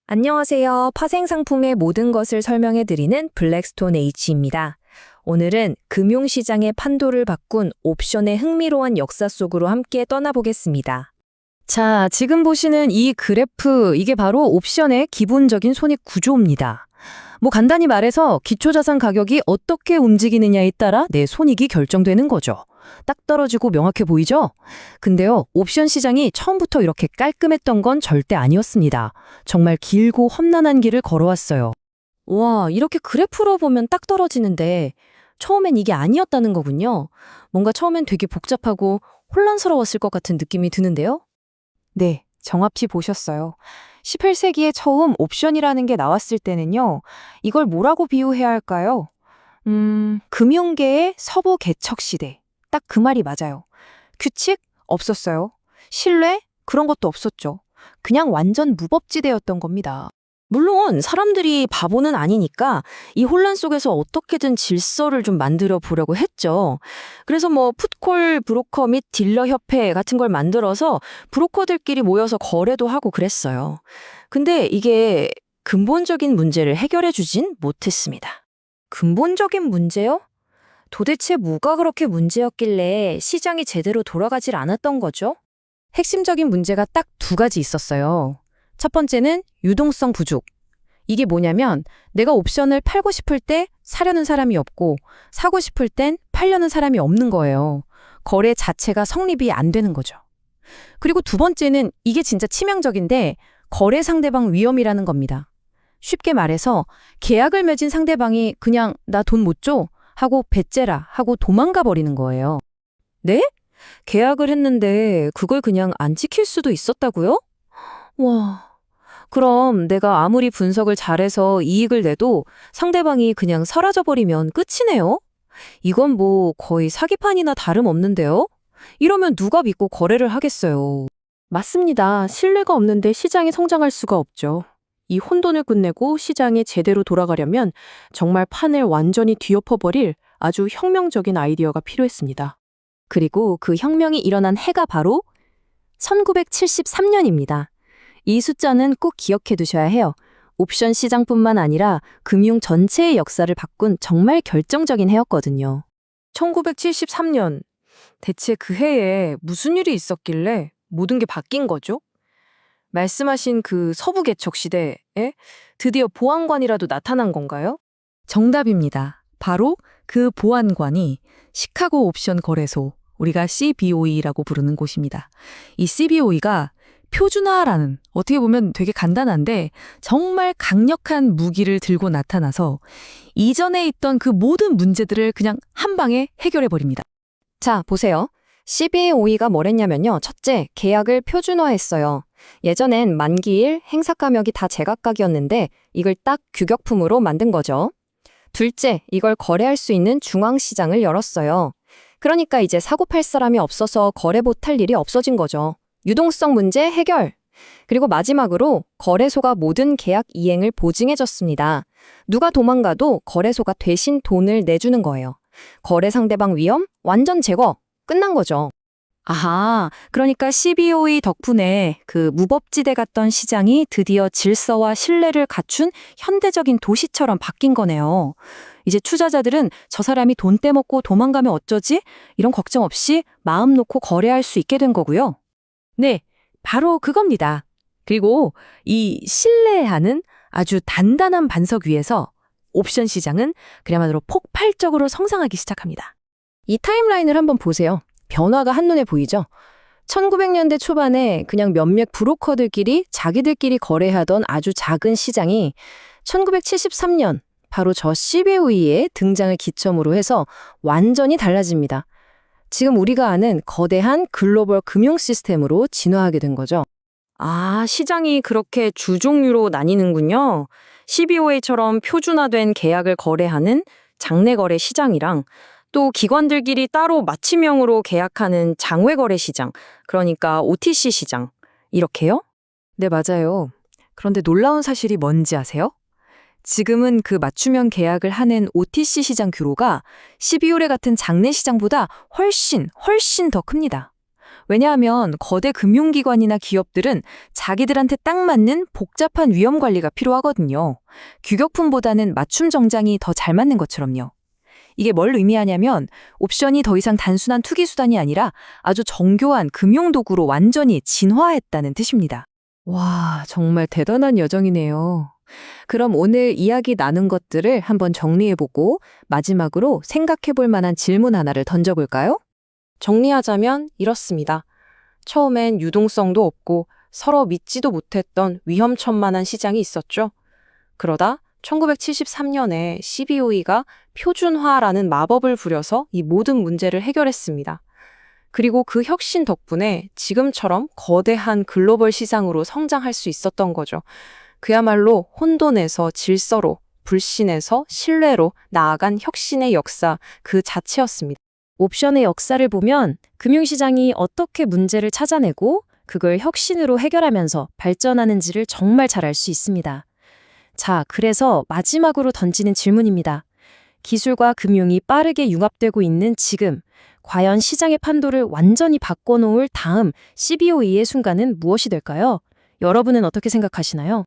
안녕하세요. 파생 상품의 모든 것을 설명해드리는 블랙스톤 H입니다. 오늘은 금융시장의 판도를 바꾼 옵션의 흥미로운 역사 속으로 함께 떠나보겠습니다. 자, 지금 보시는 이 그래프, 이게 바로 옵션의 기본적인 손익 구조입니다. 간단히 말해서 기초자산 가격이 어떻게 움직이느냐에 따라 내 손익이 결정되는 거죠. 딱 떨어지고 명확해 보이죠? 근데요, 옵션 시장이 처음부터 이렇게 깔끔했던 건 절대 아니었습니다. 정말 길고 험난한 길을 걸어왔어요. 와, 이렇게 그래프로 보면 딱 떨어지는데 처음엔 이게 아니었다는 거군요. 뭔가 처음엔 되게 복잡하고 혼란스러웠을 것 같은 느낌이 드는데요? 네, 정확히 보셨어요. 18세기에 처음 옵션이라는 게 나왔을 때는요, 이걸 뭐라고 비유해야 할까요? 금융계의 서부 개척 시대. 딱 그 말이 맞아요. 규칙? 없었어요. 신뢰? 그런 것도 없었죠. 그냥 완전 무법지대였던 겁니다. 물론 사람들이 바보는 아니니까 이 혼란 속에서 어떻게든 질서를 좀 만들어 보려고 했죠. 그래서 풋콜 브로커 및 딜러 협회 같은 걸 만들어서 브로커들끼리 모여서 거래도 하고 그랬어요. 근데 이게 근본적인 문제를 해결해 주진 못했습니다. 근본적인 문제요? 도대체 뭐가 그렇게 문제였길래 시장이 제대로 돌아가질 않았던 거죠? 핵심적인 문제가 딱 두 가지 있었어요. 첫 번째는 유동성 부족. 이게 뭐냐면 내가 옵션을 팔고 싶을 때 사려는 사람이 없고 사고 싶을 땐 팔려는 사람이 없는 거예요. 거래 자체가 성립이 안 되는 거죠. 그리고 두 번째는 이게 진짜 치명적인데 거래 상대방 위험이라는 겁니다. 쉽게 말해서 계약을 맺은 상대방이 그냥 나 돈 못 줘 하고 배째라 하고 도망가 버리는 거예요. 네? 계약을 했는데 그걸 그냥 안 지킬 수도 있었다고요? 와, 그럼 내가 아무리 분석을 잘해서 이익을 내도 상대방이 그냥 사라져버리면 끝이네요? 이건 거의 사기판이나 다름없는데요? 이러면 누가 믿고 거래를 하겠어요? 맞습니다. 신뢰가 없는데 시장이 성장할 수가 없죠. 이 혼돈을 끝내고 시장이 제대로 돌아가려면 정말 판을 완전히 뒤엎어버릴 아주 혁명적인 아이디어가 필요했습니다. 그리고 그 혁명이 일어난 해가 바로 1973년입니다. 이 숫자는 꼭 기억해 두셔야 해요. 옵션 시장뿐만 아니라 금융 전체의 역사를 바꾼 정말 결정적인 해였거든요. 1973년. 대체 그 해에 무슨 일이 있었길래 모든 게 바뀐 거죠? 말씀하신 그 서부 개척 시대에 드디어 보안관이라도 나타난 건가요? 정답입니다. 바로 그 보안관이 시카고 옵션 거래소, 우리가 CBOE라고 부르는 곳입니다. 이 CBOE가 표준화라는, 어떻게 보면 되게 간단한데 정말 강력한 무기를 들고 나타나서 이전에 있던 그 모든 문제들을 그냥 한 방에 해결해 버립니다. 자, 보세요. CBOE가 뭐랬냐면요. 첫째, 계약을 표준화했어요. 예전엔 만기일, 행사가격이 다 제각각이었는데 이걸 딱 규격품으로 만든 거죠. 둘째, 이걸 거래할 수 있는 중앙시장을 열었어요. 그러니까 이제 사고 팔 사람이 없어서 거래 못할 일이 없어진 거죠. 유동성 문제 해결. 그리고 마지막으로 거래소가 모든 계약 이행을 보증해줬습니다. 누가 도망가도 거래소가 대신 돈을 내주는 거예요. 거래 상대방 위험 완전 제거. 끝난 거죠. 아하, 그러니까 CBOE 덕분에 그 무법지대 같던 시장이 드디어 질서와 신뢰를 갖춘 현대적인 도시처럼 바뀐 거네요. 이제 투자자들은 저 사람이 돈 떼먹고 도망가면 어쩌지? 이런 걱정 없이 마음 놓고 거래할 수 있게 된 거고요. 네, 바로 그겁니다. 그리고 이 신뢰하는 아주 단단한 반석 위에서 옵션 시장은 그야말로 폭발적으로 성장하기 시작합니다. 이 타임라인을 한번 보세요. 변화가 한눈에 보이죠? 1900년대 초반에 그냥 몇몇 브로커들끼리 자기들끼리 거래하던 아주 작은 시장이 1973년 바로 저 CBOE의 등장을 기점으로 해서 완전히 달라집니다. 지금 우리가 아는 거대한 글로벌 금융 시스템으로 진화하게 된 거죠. 아, 시장이 그렇게 주종류로 나뉘는군요. CBOE처럼 표준화된 계약을 거래하는 장내 거래 시장이랑 또 기관들끼리 따로 맞춤형으로 계약하는 장외 거래 시장, 그러니까 OTC 시장, 이렇게요? 네, 맞아요. 그런데 놀라운 사실이 뭔지 아세요? 지금은 그 맞춤형 계약을 하는 OTC 시장 규모가 12월에 같은 장내 시장보다 훨씬 더 큽니다. 왜냐하면 거대 금융기관이나 기업들은 자기들한테 딱 맞는 복잡한 위험 관리가 필요하거든요. 규격품보다는 맞춤 정장이 더 잘 맞는 것처럼요. 이게 뭘 의미하냐면 옵션이 더 이상 단순한 투기 수단이 아니라 아주 정교한 금융 도구로 완전히 진화했다는 뜻입니다. 와, 정말 대단한 여정이네요. 그럼 오늘 이야기 나눈 것들을 한번 정리해보고 마지막으로 생각해볼 만한 질문 하나를 던져볼까요? 정리하자면 이렇습니다. 처음엔 유동성도 없고 서로 믿지도 못했던 위험천만한 시장이 있었죠. 그러다 1973년에 CBOE가 표준화라는 마법을 부려서 이 모든 문제를 해결했습니다. 그리고 그 혁신 덕분에 지금처럼 거대한 글로벌 시장으로 성장할 수 있었던 거죠. 그야말로 혼돈에서 질서로, 불신에서 신뢰로 나아간 혁신의 역사 그 자체였습니다. 옵션의 역사를 보면 금융시장이 어떻게 문제를 찾아내고 그걸 혁신으로 해결하면서 발전하는지를 정말 잘 알 수 있습니다. 자, 그래서 마지막으로 던지는 질문입니다. 기술과 금융이 빠르게 융합되고 있는 지금, 과연 시장의 판도를 완전히 바꿔놓을 다음 CBOE의 순간은 무엇이 될까요? 여러분은 어떻게 생각하시나요?